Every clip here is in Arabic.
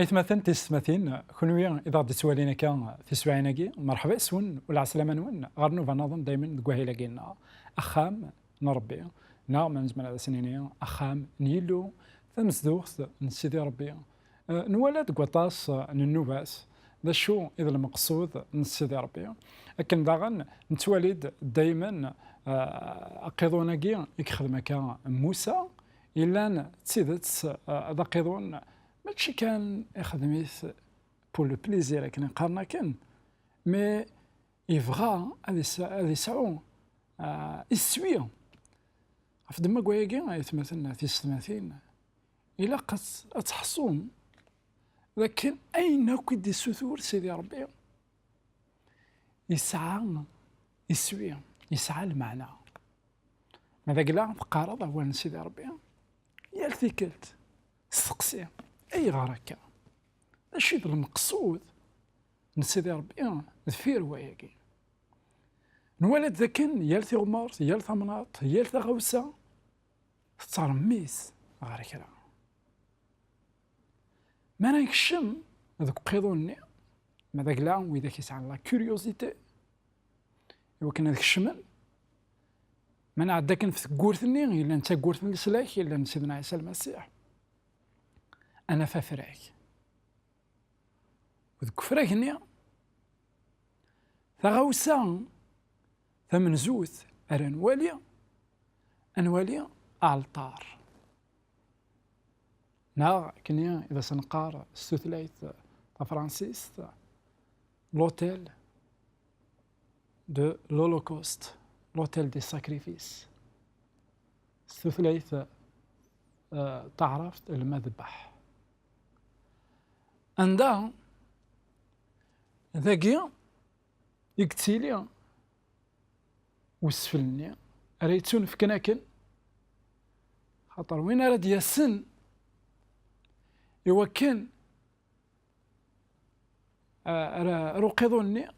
إثمثن تسمثين كونوي إذا غادي تسوالينا كان في سوايناكي مرحبا سون ولا عسلامة نون غير نوفا نظن دايما تقوهي لاقينا أخام نربي نعم من زمان على سنين أخام نيلو ثمزدوخ نسيدي ربي نولد قطاس النوباس ذا شو إذا المقصود نسيدي ربي لكن داغن نتولد دايما أقيضوناكي يخدم كان موسى إلا تسيدت ذا قيضون ماشي كان يخدميت بور لو بليزير لكن نقارنا كان مي يبغى هذا يسعو يسوي في دما كواياكي يتمثلنا في السماثين إلا قد تحصون لكن أين كد السثور سيدي ربي يسعى يسوي يسعى المعنى ماذا قلا فقارض هو سيدي ربي يالثي كلت استقسي أي غركة أشي المقصود نسيدي ربي ذفير وياكي نولد ذاكن يالثي غمارت يالثي مناط يالثي غوسة ترميس غركة ما نكشم هذوك قيضوني ماذا قلا وإذا كيسعى لا كوريوزيتي وكان هذاك الشمل ما نعداكن في كورثني إلا أنت كورث من السلاك إلا سيدنا عيسى المسيح أنا فافراك وذك فراكني ثغوسا ثمنزوث أرنوالي أنوالي ألطار نا كنيا إذا سنقار السوثلايت فرانسيس لوتيل دو لولوكوست لوتيل دي ساكريفيس السوثلايت تعرف المذبح عندها ذاكي يقتيلي وسفلني ريتون في كناكن خاطر وين راه ياسن إوا كان رقيضوني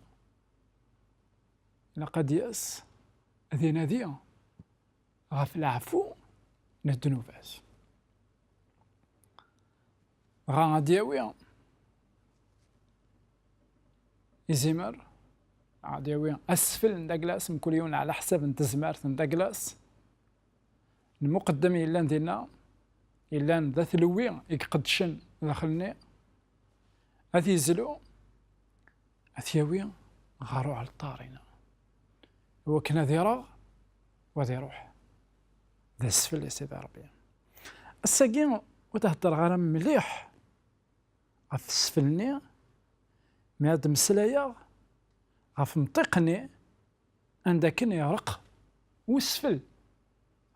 لقد يأس ذي نادية غاف العفو للذنوبات غاديوي يزمر غاديوي أسفل نداكلاس من كل يوم على حساب نتزمارت نداكلاس المقدم إلا ندينا إلا ذا ثلوي يقدشن داخلني هذي يزلو أثيوي غارو على الطارينا هو كنا ذي راغ وذي روح ذا السفل يا سيدي ربي الساقين وتهدر غرام مليح غف السفلني مياد مسلايا غف مطيقني عندكن يرق وسفل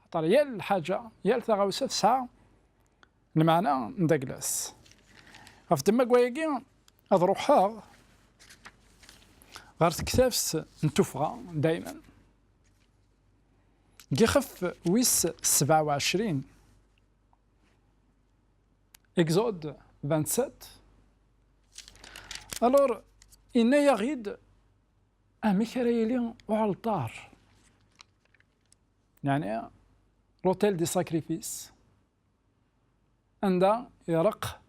خاطر يا الحاجة يا الثغاوسة تسعة المعنى نداكلاس غف تما كواياكي هاد روحها غير تكتافس نتوفغا دايما كي خف ويس 27 إكزود 27 ألور إنا يغيد ميكرايلي وعلطار يعني لوتيل دي ساكريفيس عندها يرق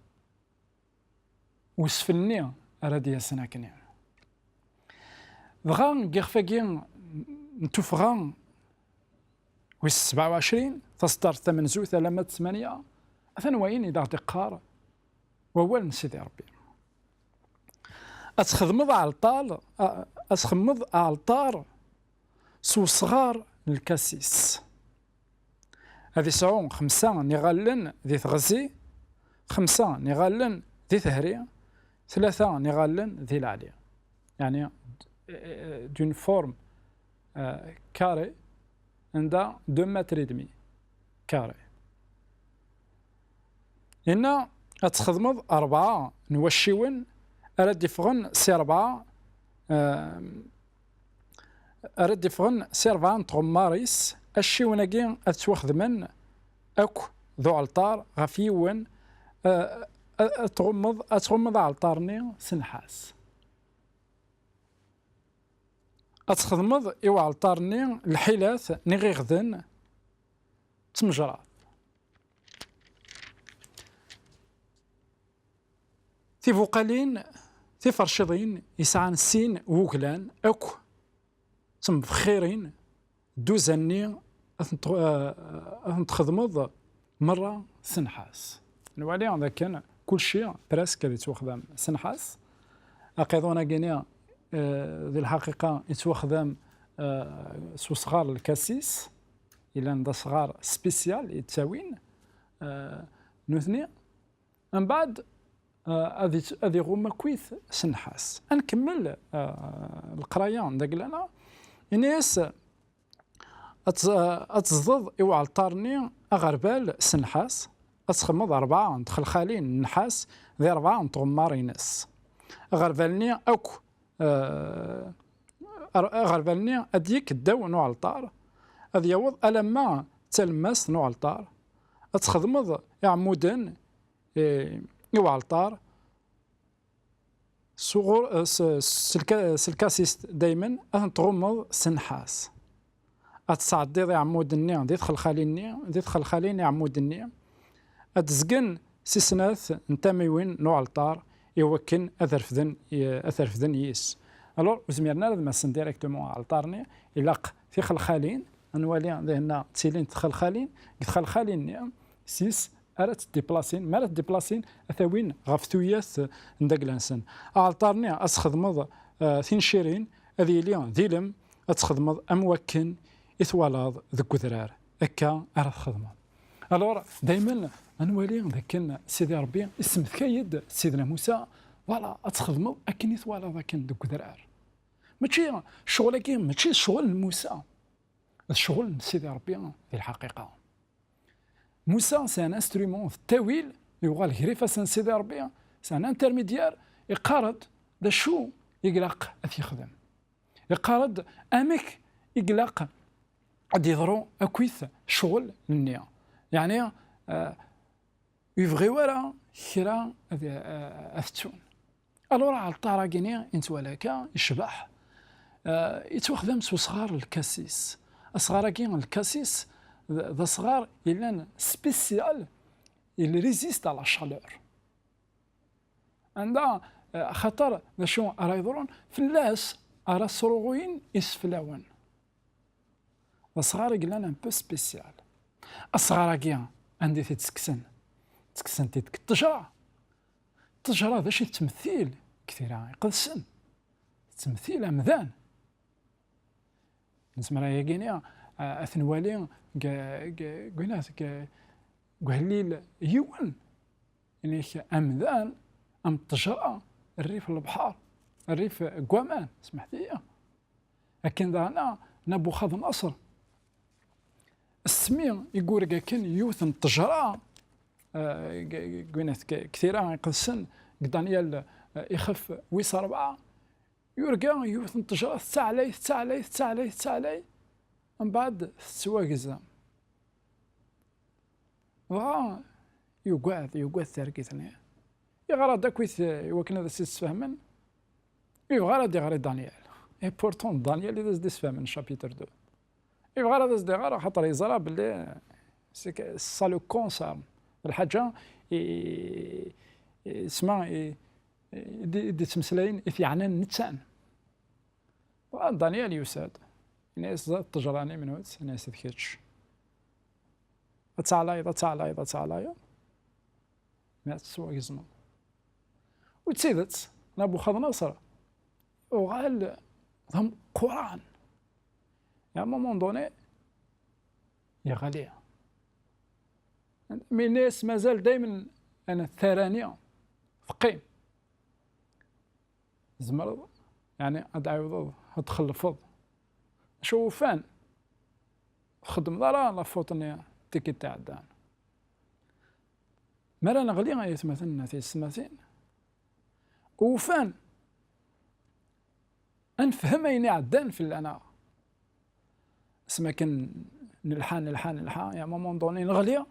وسفلني أرادي سناكني بغا كيخفاكي نتوفغا ويس 27 تصدر 8 زوث علامات 8 أثنوين إذا تقار ووال سيدي ربي أتخدمض على الطال أتخمض على الطار سو صغار الكاسيس هذه سعون 5 نغالن ذي ثغزي 5 نغالن ذي ثهري 3 نغالن ذي العليا يعني دون فورم كاري عندها 2 متر دمي كاري هنا أتخدمض 4 نوشيون أرد يفغن سي 4 أرد يفغن سي 4 تغماريس الشيوناكي أتوخدمن أكو ذو علطار غفيون أتغمض علطارني سنحاس أتخدمض إوا علطارني الحيلات نغي غذن تمجرات في فوقالين في فرشضين يسعان السين ووكلان أكو تم بخيرين دوزاني تخدمض مرة سنحاس نوالي هذا كان كل شيء براسك اللي توخدم سنحاس أقيضونا كينيا ذي الحقيقة يتوخدم سو صغار الكاسيس إلا ندا صغار سبيسيال يتساوين نوثني من بعد هذه غوما كويث سنحاس نكمل القرايه داك لنا الناس اتزض يوعى الطارني اغربال سنحاس اتخمض 4 ندخل خالين النحاس ذي 4 نتغمار ناس اغربالني اوك اغربالني اديك الدو نوع الطار هذا يوض ألما تلمس نوع الطار اتخدمض يعمودن يوعى الطار صغور سلكاسيس دايما تغمض سنحاس اتصعدي ذي عمود النيع ذي دخل خاليني ذي دخل خاليني عمود النيع اتزقن سيسناث نتاميوين نوع الطار يوكن اثرفذن يس الور وزميرنا لازم نسن ديريكتومون على الطارني يلاق في خلخالين نوالي ذهنا تسيلين تخلخالين خلخالين سيس أرات ديبلاسين مالت ديبلاسين أثاوين غفتوياس نداك الانسان أعطارني أسخدمض ثين شيرين هذه اليوم ذيلم أتخدمض أموكن إثوالاض ذك ذرار أكا أرات خدمض ألور دايما أنوالي ذاك سيدي ربي اسم ثكايد سيدنا موسى فوالا أتخدمض أكن إثوالاض أكن ذك ذرار ماشي شغل كيم ماشي شغل موسى الشغل سيدي ربي في الحقيقة موسى سي ان انسترومون في التاويل يوغال غريفه سان سيدي ربي سي ان انترميديار يقارد دا شو يقلق اث يخدم يقارد امك يقلق قد يضرو اكويث شغل النية يعني يبغي ورا كرا اثتون الورا على الطاراقيني انت ولاكا يشبح يتوخدم سو صغار الكاسيس صغار كين الكاسيس ذا صغار يلان سبيسيال اللي ريزيست على الشالور عندها خطر شو راه يضرون في الناس راه صروغوين يسفلاون الصغار يلان ان بو سبيسيال الصغار كيا عندي تسكسن تيتك التجرة ذا شي تمثيل كثيرة يقدسن تمثيل أمذان نسمع راهي كينيا أثنوالي قلنا قهليل يون يعني أمذان أم التجرة الريف البحر الريف قوامان سمحت لي لكن دانا نبوخذ نصر السمي يقول كان يوثن التجرة قلنا كثيرا يقدسن دانيال يخف ويس 4 يرجع يوثن التجرة تسعلي من بعد سواقزة يقعد ثاركي ثانية يغرى داكويث يوكنا ذا سيسفهمن يغرى دي دانيال اي بورتون دانيال إذا سيسفهمن شابيتر 2 يغرى ذا غرى خاطر يزرى باللي سالو كونسارن الحاجة اسمها دي تمسلاين في عنان نتسان دانيال يساد ناس التجراني من وقت ناس ذكيتش تعالى ما تسوى يزمن وتسيدت نبوخذ نصر وقال هم قرآن يا مومون دوني يا غالية من الناس مازال دايما أنا الثرانية فقيم زمرض يعني أدعي ضد أدخل الفض شوفان خدم ضرا لا فوتني تيكي تاع الدان مرة نغلي يتمثلنا في السماثين وفان أنفهم أيني عدان في الأنا اسمها كان نلحان يا مومون دوني نغلي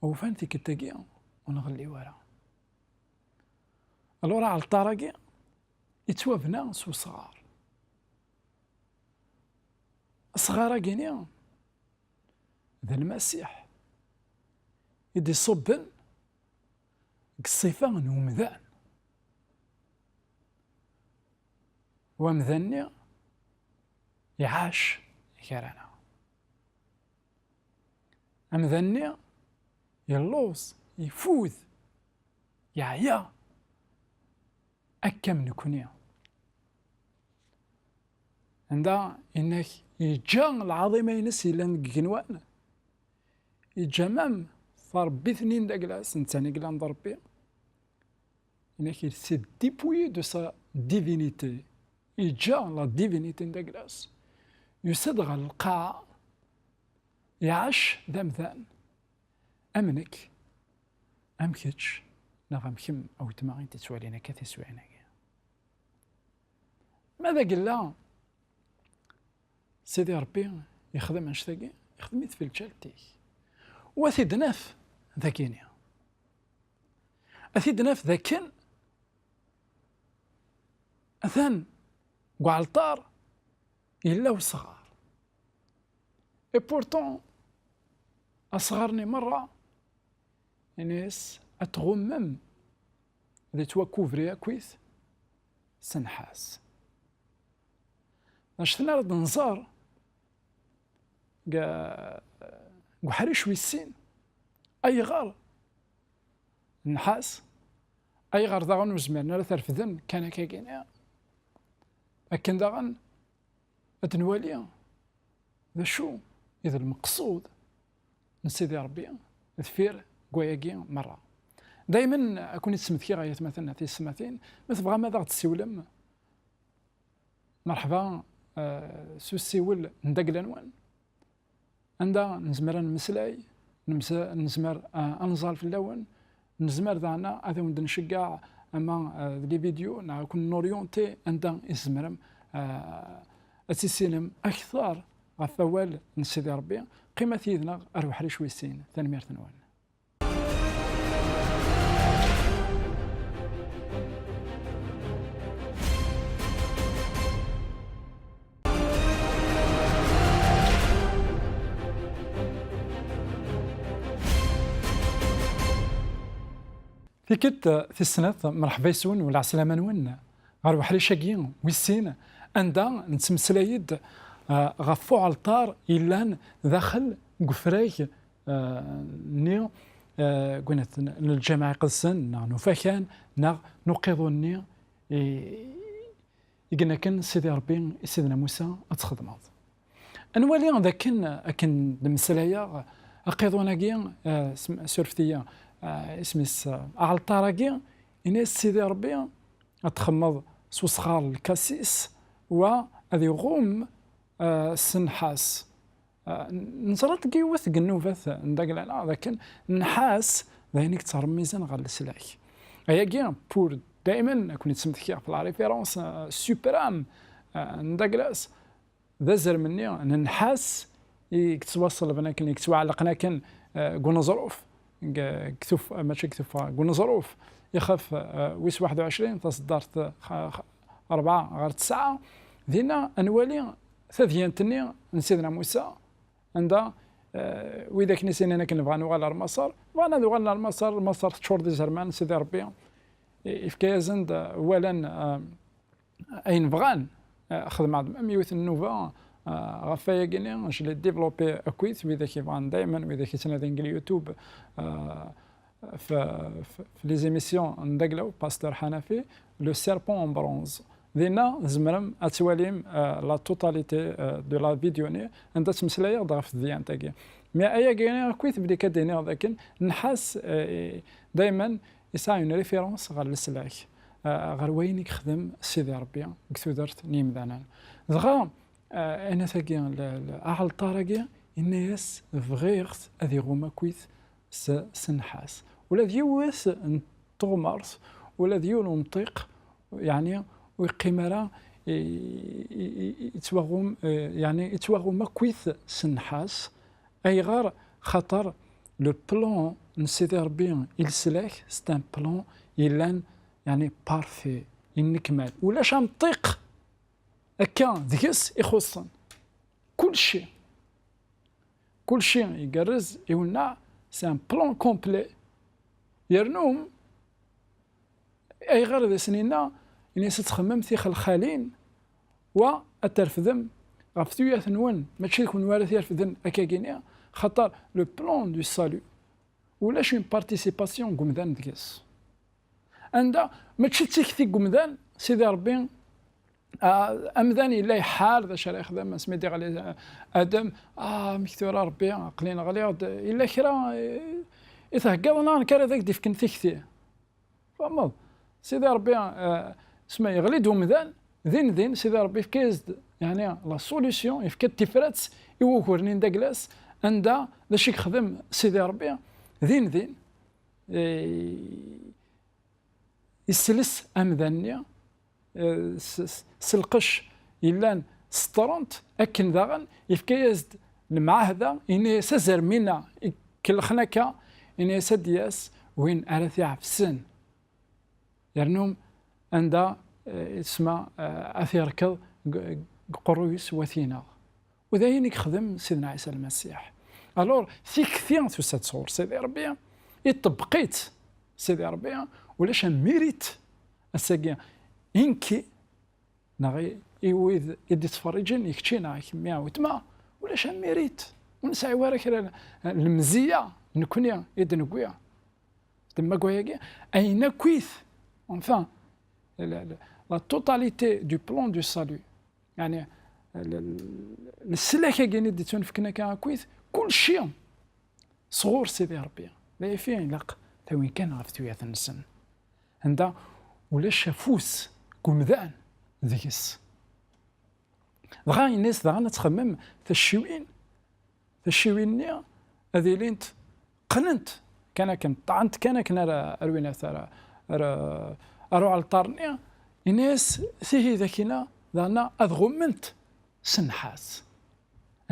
وفان تيكي تاكي ونغلي ورا الورا على الطراقي يتوابنا سو صغار صغار كينيا ذا المسيح يدي صبن الصفة نومذان ومذني يعاش كرانا أمذني يلوص يفوذ يعيا أكم نكونيا عندها إنك يجا العظيمة ينسي لان جنوان يجا مام فربي ثنين داكلاس نتاني قلان ضربي إنك يسي ديبوي دو سا ديفينيتي يجا لا ديفينيتي داكلاس يسدغ القاع يعاش ذمذان أمنك أمكتش نغم كم أو تماغين تسوالينا كثي سوالينا ماذا قلنا سيدي ربي يخدم انشتاقي يخدم في الجالتي وثيد ناف ذاكينيا أثيد ناف ذاكين أثان قعالطار إلا وصغار إي بورتون أصغرني مرة ناس أتغمم ذي توا كوفريا كويس سنحاس أشتنا رد نزار قحريش ويسين أي غار نحاس أي غار داغن وزمرنا لا ترفذن كان كاكينا لكن داغن أتنواليا ذا شو إذا المقصود نسيدي ربي ذفير قوياكي مرة دايما أكون يتسمثكي غاية مثلا في السماثين مثل بغا ماذا تسيولم مرحبا سو السيول ندق العنوان عندها نزمر نمسلاي نزمر انزال في اللون نزمر دانا هذا ود نشجع اما لي فيديو نكون نوريونتي عندها يزمرم السينم اكثر غفوال نسيدي ربي قيمه يدنا اروح لي شوي سين ثاني ميرتنوان في كت في السنة مرحبا يسون ولا عسلامة نون غير وحري شاقين ويسين عندها نتمسلايد غفو علطار إلا داخل قفراي ني قلت الجامعة قدسن نفاكان نقيضوني يقلنا كان سيدي ربي سيدنا موسى أتخدمات أنوالي ذاك كان المسلايا أقيضونا كيا سورفتيا اسميس أغلطاراكي إناس سيدي ربي أتخمض سوسخار الكاسيس وهذا يغوم سنحاس نزرت كيوث قنوفث نداك العلا لكن نحاس ذهنيك ترميزن غير السلاك هيا كيا بور دائما كون يتسمث في لا ريفيرونس سوبرام نداكلاس ذا زر مني نحاس يتواصل بنا كان يتوعلقنا كان قلنا ظروف كتوف ماشي كتوف قلنا ظروف يخاف ويس 21 تصدرت 4 غير 9 دينا انوالي ثديانتني نسيدنا موسى عندها واذا كنيسينا انا كنبغى نوغال لمصر وانا نوغال لمصر مصر تشور دي زرمان سيدي ربي يفكازند اولا اين بغان خدم عندهم ميوث النوفا غفايا كيني جو ديفلوبي اكويت واذا كيبغان دائما واذا كيتنادين اليوتيوب في لي زيميسيون ندقلو باستور حنفي لو سيربون اون برونز دينا زمرم اتواليم لا توتاليتي دو لا فيديوني عندها تمسلايا ضعف الديان تاكي مي ايا كاين كويت بلي كديني لكن نحس دائما يسعى اون ريفيرونس غير السلاك غير وين يخدم سيدي ربي كثو درت نيم دانان دغا انا ثاكي اهل طارقي الناس فغيرت هذه غوما كويت سنحاس ولا ديوس نطغمرت ولا ديول نطيق يعني ويقيمرا يتوغم يعني يتوغم كويس سنحاس اي غار خطر لو بلان نسيدي ربي يلسلاك سي ان بلان يلان يعني بارفي ينكمل ولا شنطيق هكا ذكس يخصن كل شيء يقرز يولنا سي ان بلان كومبلي يرنوم اي غير ذا سنينا اني ستخمم ثيخ الخالين واترفذم غفتويا ثنون ماشي يكون وارث يرفذن اكاكينيا خاطر لو بلان دو سالو ولاش اون بارتيسيباسيون قمدان ديكس عندها ماشي تيكتي قمدان سيدي ربي امذاني الا يحال ذا شرا يخدم سميتي غالي ادم مكثور ربي قلينا غالي الا كرا يتهكضنا كرا ذاك ديف كنت تكتي فهمت سيدي ربي اسمه يغلي ومذان ذين سيدي ربي فكاز يعني لا سوليسيون يفكت تفرات يوكرني داكلاس عندها ذا شي يخدم سيدي ربي ذين يسلس امذانيا سلقش يلان سطرونت اكن داغن يفكاز المعاهده اني سزر منا كل خناكا اني سدياس وين ارثي عفسن يرنوم عندها اسمها اثيركض قرويس وثينا وذاين يخدم سيدنا عيسى المسيح الور في كثير في تصور سيدي ربي يطبقيت سيدي ربي ولاش ميريت الساقيا إنكي نغي يويذ يدي تفرجن يكتشينا كمية وتما ولاش ميريت ونسعي وراك المزية نكونيا يد نقويا تما قويا أين كويث enfin la totalité du plan du salut يعني السلاكة كاين دي تنفكنا كان كويث كل شيء صغور سيدي ربي لا فيه لاق توين كان غفتويا النسن عندها ولاش فوس كومذان ذيكس دغا الناس دغا تخمم تشوين نيا هذه لينت قننت كان طعنت كان اروينا ثرا ارو على الطارنيا الناس سي ذاكينا دانا اضغمنت سنحاس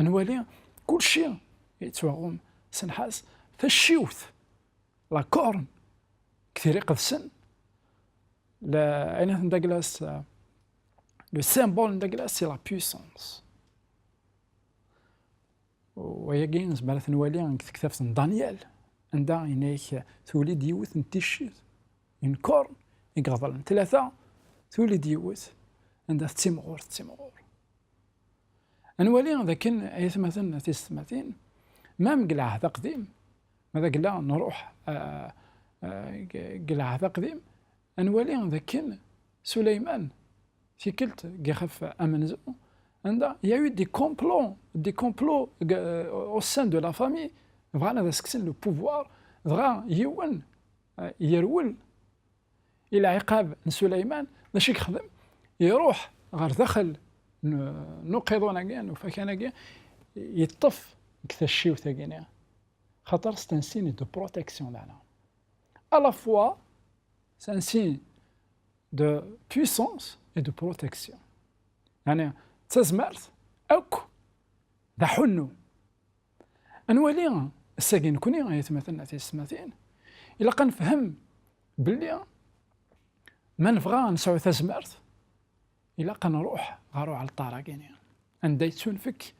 انوالي كل شيء يتوغم سنحاس فالشيوث لا كورن كثير يقدسن أين داكلاس لو سيمبول داكلاس سي لا بويسونس وهي كاين بالك نوالي كتابة دانيال عندها هناك تولد يوث نتيشيت اون كورن يقضل ثلاثة تولد يوث عندها تيمغور نوالي ذاك ايث مثلا تيستماتين ما مقلع هذا قديم ماذا قلنا نروح قلع هذا قديم نوالي ذاك سليمان في كلت يخف امنزو عندها يا دي كومبلو au sein de la famille فوالا ذا سكسن لو بوفوار دغا يون يرول الى عقاب سليمان باش يخدم يروح غير دخل نقيضونا كان وفكان كان يطف كثشيو ثاقينا خاطر سي ان سين دو بروتيكسيون دانا à la fois c'est un signe de puissance et de protection يعني تزمرت اوك ذا حنو انوالي الساقين كوني يتمثلنا في السماثين الا كنفهم بلي ما نبغى نسعو تزمرت الا كنروح غارو على الطارا كاينين عندي تنفك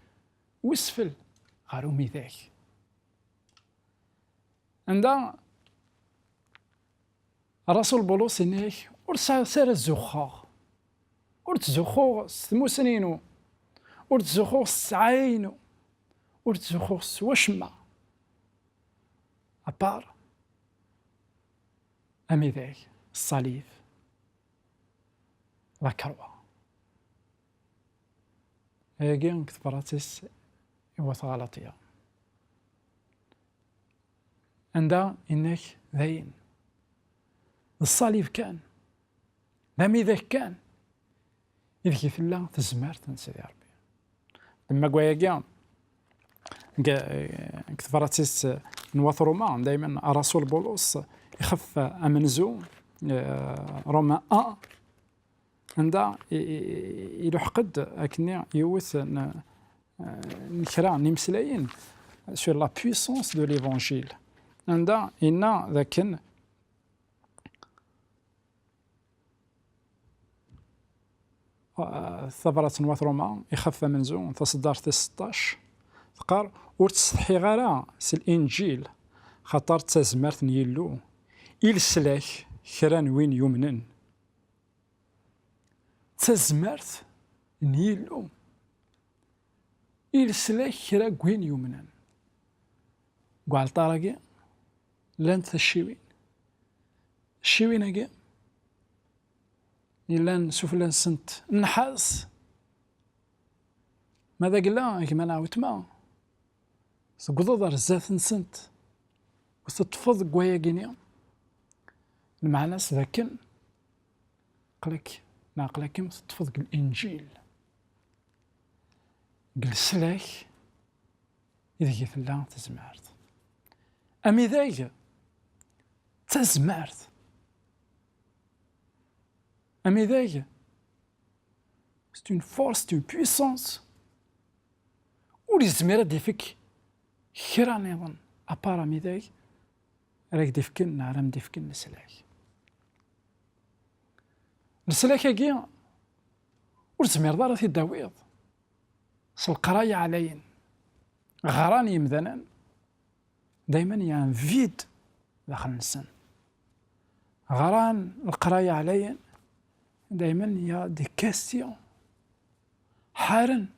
وسفل غارو ميثاك عندها الرسول بولس هناك ورسا سار الزخار ورتزخو ثموسنينو ورتزخو سعينو ورتزخو وشما أبار أمي ذاك الصليب لا كروة هاكي كتبراتيس يوث غلطية عندها إنك ذاين الصليب كان أمي ذاك كان إذا كيف الله تزمرت نسيدي ربي لما قويا كتبراتيس نواث روما دائما الرسول بولس يخف امنزو روما عندها يلوح قد اكني يوث نكرا نمسلاين sur la puissance de l'évangile عندها إن ذاكن ثبرة نواث روما يخف منزو تصدر 16 تقار ورتستحي غير سي الانجيل خاطر تزمرت نيلو السلاك كران وين يمنن تزمرت نيلو إلسلاك كرا وين يمنن قال طارقي لانت الشيوين الشيوين أجي إلا سفلان سنت النحاس ماذا قلنا كما نعاود ما تقضض رزاث نسنت وتتفض قوية جينيا المعناس ذاكن قلك ناقلكم تتفض الإنجيل قل سلاك إذا كيف الله تزمارت أمي ذاك تزمارت أمي ذاك c'est une force, c'est une puissance ولي زميرة ديفك كرا نظن أبارا مي ذاك راك ديفكن نعلم ديفكن نسلاك نسلاك هاكي ورزمير دارا في الداويض سالقراية عليين غراني مذنان دايما يان فيد داخل السن غران القراية عليين دايما يا دي كاستيون حارن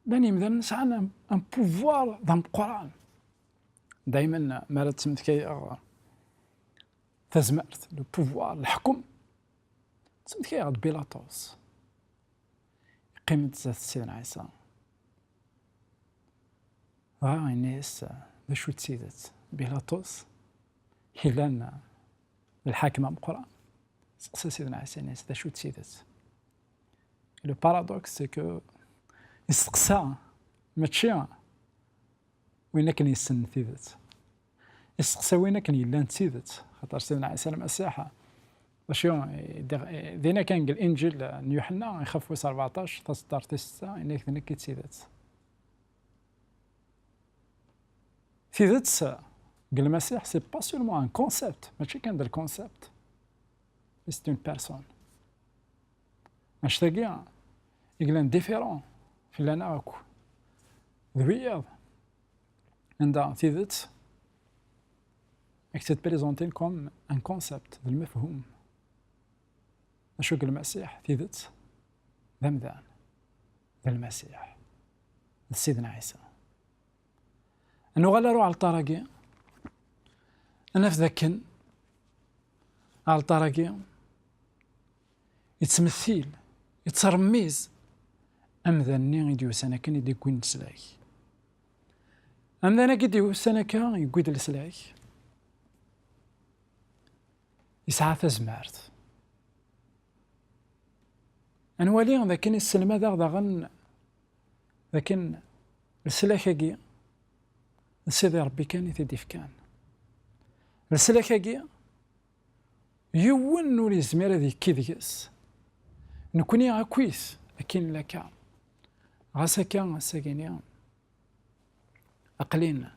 بني مذنان سعنا ان بوفوار ضم القرآن دايما ما تسمت كي تزمرت لو بوفوار الحكم تسمت كي غاد بيلاطوس قيمة ذات سيدنا عيسى الناس ذا شو تسيدت بيلاطوس هيلان الحاكمة بقرآن سقسى سيدنا عيسى الناس ذا شو تسيدت لو بارادوكس سي كو يسقسى ماشي وين كان يسن ثيدت يسقسى وين كان يلان تسيدت خاطر سيدنا عيسى المسيح وشو دينا كان قال الانجيل يوحنا يخف ويس 14 تصدر تستا انك ذنك تسيدت تسيدت قال المسيح سي با سولمون ان كونسيبت ماشي كان دير كونسيبت سي اون بيرسون ماش تاقي يقلان ديفيرون في لنا اكو ذويض عندها تسيدت اكتت بريزونتين كوم ان كونسيبت بالمفهوم أشو قال المسيح ثيدت ذمذان ذا المسيح سيدنا عيسى أنه غلروا على الطرقي أنا في ذاكن على الطرقي يتمثيل يترميز أمذاني يديو سنة كان يدي كوين سلاك أمذانا كيديو سنة كان يقود السلاك يسعى تزمارت أنوالي ذاكن السلمة ذاغن ذاكن السلاكاكي سيدي ربي كان يتديف كان السلاكاكي يون نولي زميرة ذي كيديس نكوني غاكويس لكن لكا غاساكا غاساكيني أقلين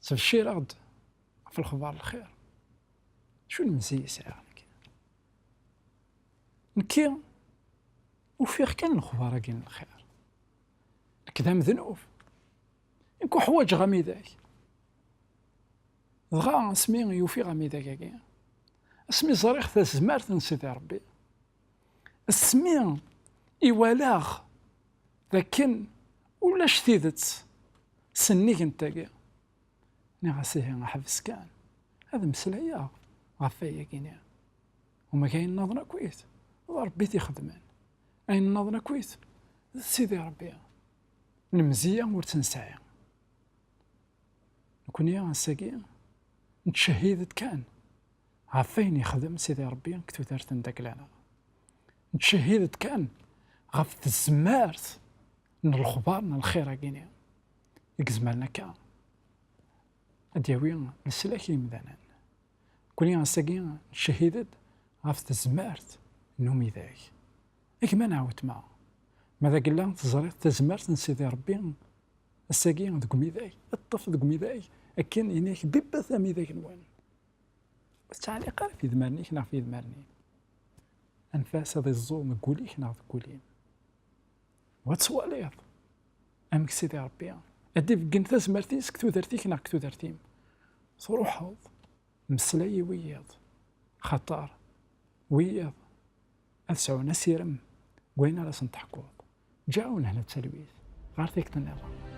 سفشي رغد في الخبار الخير شو المزيس يعني نكي وفيخ كان الخبار كاين الخير كذا مذنوب يكون حوايج غامي ذاك دغا اسمي يوفي غامي ذاك كاين اسمي صريخ تزمارت نسيدي ربي اسمي إيوالاغ لكن ولا شتيدت سنيك نتاكي ني غاسيه غحبس كان هذا مسلايا غفايا كاين وما كاين نظرة كويس ربي تيخدمن أين نظرة كويس سيدي ربي المزية ورتنسايا نكون يا ساقي نتشهيدت كان عفين يخدم سيدي ربي كتو دارت داك لنا نتشهيدت كان غف الزمارت من الخبار من الخير كينيا يكزمالنا كان أدياوي السلاكي مذانا كون يا ساقي نتشهيدت غف الزمارت نومي ذاك إيك ما نعاود معه ماذا قلنا تزريت تزمرت نسيدي ربي الساقي ذوك ميذاك الطف ذوك ميذاك أكن إنيك بيبا ثامي ذاك نوان بس تعليق في ذمرني كنا في ذمرني أنفاس هذا الزوم قولي كنا قولين واتسواليض أمك سيدي ربي أدي في قنت تزمرتي سكتو درتي كنا كتو درتيم صروح حوض مسلي ويض خطر ويض أثسعون سيرم وين على سنتحكوض جاؤنا هنا تسلويث غير ذيك النظام